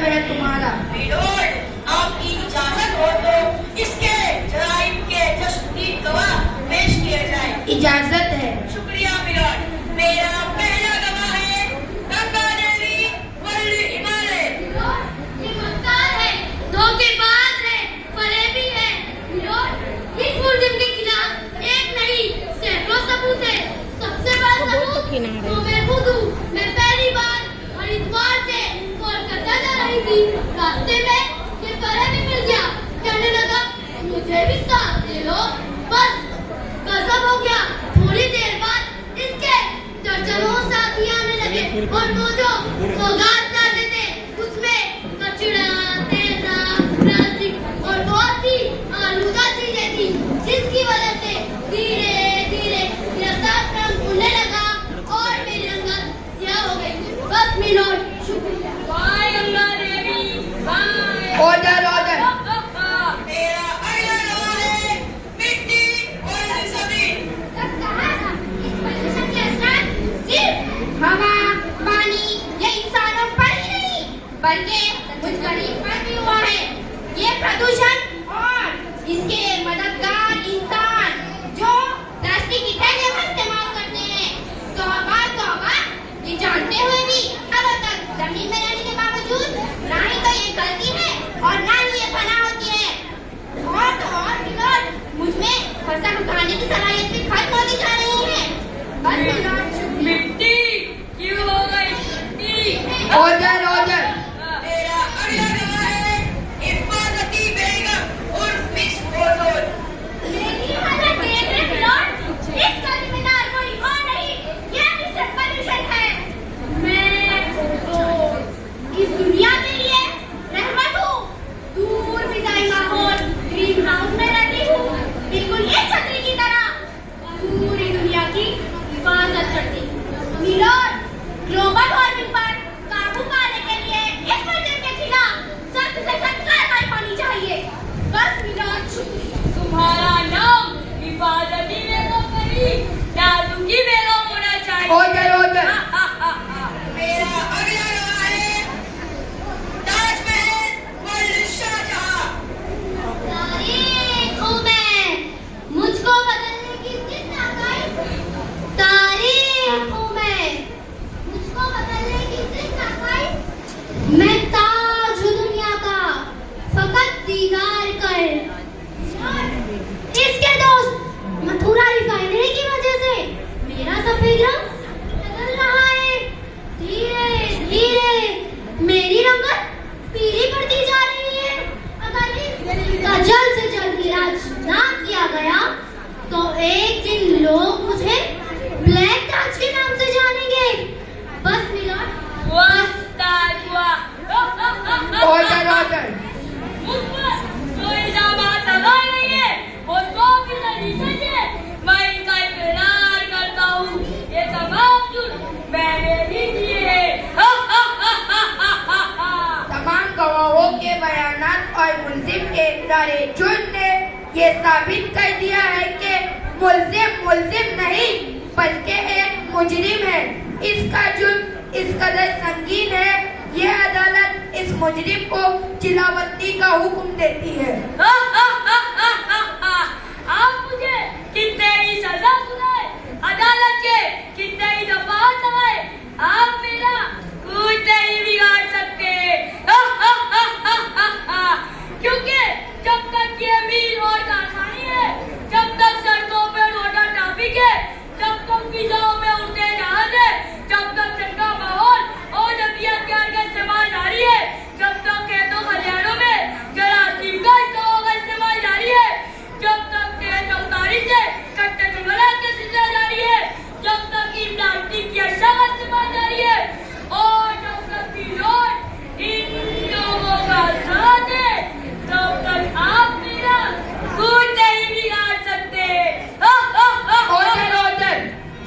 मतलब है तुम्हारा? आपकी इजाजत हो तो इसके जराइम के जस्ती गवाह पेश किए जाए। इजाजत है। शुक्रिया मिलोड। मेरा पहला गवाह है गंगा देवी वल्ली हिमालय। ये मक्कार है, धोखेबाज है, फरेबी है। इस मुलजिम के खिलाफ एक नहीं सैकड़ों सबूत है। सबसे बड़ा सबूत तो मैं खुद हूँ। मैं पहली बार हरिद्वार से कोलकाता जा रही थी। रास्ते में ये फरेबी मिल गया। कहने लगा मुझे भी साथ दे लो। बस गजब हो गया। थोड़ी देर बाद इसके दर्जनों साथी आने लगे और वो जो सौगात लाते थे उसमें कचड़ा, तेजाब, प्लास्टिक और बहुत सी आलूदा चीजें थी, जिसकी वजह से धीरे धीरे मेरा साफ रंग उड़ने लगा और मेरी रंगत स्याह हो गई। बस मिलोड, शुक्रिया। Bye Ganga Devi bye. Order order. मेरा अगला गवाह है मिट्टी और जमीन। इस प्रदूषण के असर सिर्फ हवा, पानी या इंसानों पर ही नहीं बल्कि मुझ गरीब पर भी हुआ है। ये प्रदूषण और इसके मददगार इंसान जो प्लास्टिक की थैलियों का इस्तेमाल करते हैं, तौबा तौबा, ये जानते हुए भी अब तक जमीन में रहने के बावजूद ना ही तो ये गलती है और ना ही ये फना होती है। और तो और मिलोड, मुझ में फसल उगाने की सलाहियत भी खत्म होती जा रही है। बस मिलोड, शुक्रिया। मिट्टी क्यों हो गई मिट्टी? Order order. मेरा अगला गवाह है हिफाजती बेगम और मिस ओजोन। मेरी हालत देख रहे मिलोड, इस का जिम्मेदार कोई और नहीं, ये मिस्टर पोल्यूशन है। मैं तो इस दुनिया के लिए रहमत हूँ। दूर फिजाई माहौल ग्रीन हाउस में रहती हूँ, बिल्कुल ये छतरी की तरह पूरी दुनिया की हिफाजत करती हूँ। मिलोड, ग्लोबल वार्मिंग पर काबू पाने के लिए इस मुद्दे के खिलाफ सख्त से सख्त कार्रवाई होनी चाहिए। बस मिलोड, शुक्रिया। तुम्हारा नाम हिफाजती बेगम नहीं नाजुकी बेगम होना चाहिए। Order order. मेरा अगला गवाह है ताजमहल वर्ल्ड शाहजहां। तारीख हूँ मैं, मुझको बदलने की जिद ना कर। तारीख हूँ मैं, मुझको बदलने की जिद ना कर। मैं ताज हूँ दुनिया का, फकत दीदार कर। इसके दोस्त, मथुरा रिफाइनरी की वजह से मेरा सफेद रंग बदल रहा है। धीरे धीरे मेरी रंगत पीली पड़ती जा रही है। अगर इसका जल्द से जल्द इलाज ना किया गया तो एक दिन लोग मुझे ब्लैक ताज के नाम से जानेंगे। बस मिलोड, ऑर्डर ऑर्डर। जो इल्जामात लगा रही है वो 100% सच है। मैं इनका इकरार करता हूँ। ये तमाम झूठ मैंने भी किए हैं। तमाम गवाहों के बयानात और मुल्जिम के इकरारे झूठ ने ये साबित कर दिया है कि मुल्जिम नहीं बल्कि एक मुजरिम है। इसका जुर्म इस कदर संगीन है, ये अदालत इस मुजरिम को जिलाबंदी का हुक्म देती है। आप मुझे कितने ही सजा सुनाए, अदालत के कितने ही दफात लगाए, आप मेरा कुछ नहीं बिगाड़ सकते। क्योंकि जब तक ये मील और आसानी है, जब तक सड़कों पे रोडा ट्रैफिक है, जब तक फिजाओं में उड़ते जहाज है, जब तक ठंडा माहौल और जदीद प्यार का इस्तेमाल जारी है, जब तक खेतों खलिहानों में जरासीम का इस्तेमाल जारी है, जब तक तेज रफ्तारी से कट्टे जंगलात का सिलसिला जारी है, जब तक की प्लास्टिक की अशिया का इस्तेमाल जारी है और जब तक की रोड इन लोगों का साथ है, तब तक आप मेरा कुछ नहीं बिगाड़ सकते। Order order.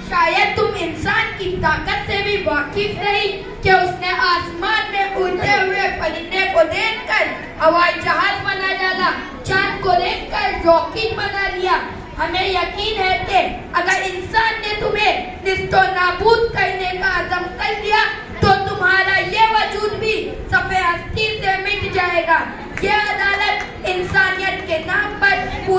शायद तुम इंसान की ताकत से भी वाकिफ नहीं कि उसने आसमान में उड़ते हुए परिंदे को देखकर हवाई जहाज बना डाला, चांद को देखकर रॉकेट बना लिया। हमें यकीन है कि अगर इंसान ने तुम्हें निस्तो नाबूद करने का अज़म कर लिया तो तुम्हारा ये वजूद भी सफ़े हस्ती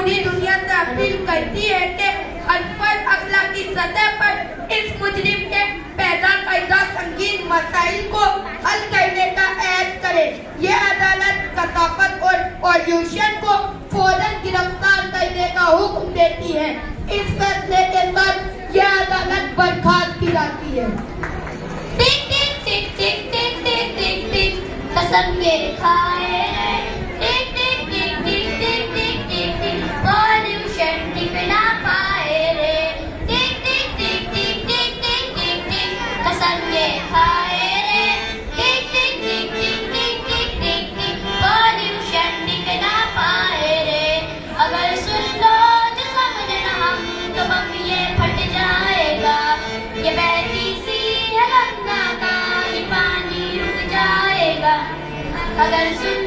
पूरी दुनिया से अपील करती है कि हर फर्द अखलाकी सतह पर इस मुजरिम के पैदा करदा संगीन मसाइल को हल करने का ऐद करे। ये अदालत कसाफत और पॉल्यूशन को फौरन गिरफ्तार करने का हुक्म देती है। इस फैसले के साथ यह अदालत बर्खास्त की जाती है। टिक टिक टिक टिक टिक टिक टिक टिक कसम ये खाए रे। टिक टिक टिक टिक टिक टिक टिक टिक पॉल्यूशन टिक ना पाए रे। टिक टिक टिक टिक टिक टिक टिक टिक कसम ये खाए रे। टिक टिक टिक टिक टिक टिक टिक टिक पॉल्यूशन टिक ना पाए रे। अगर सुन लो जो समझना हम तो बम ये फट जाएगा। ये बहती सी है गंगा का ये पानी रुक जाएगा। अगर सुन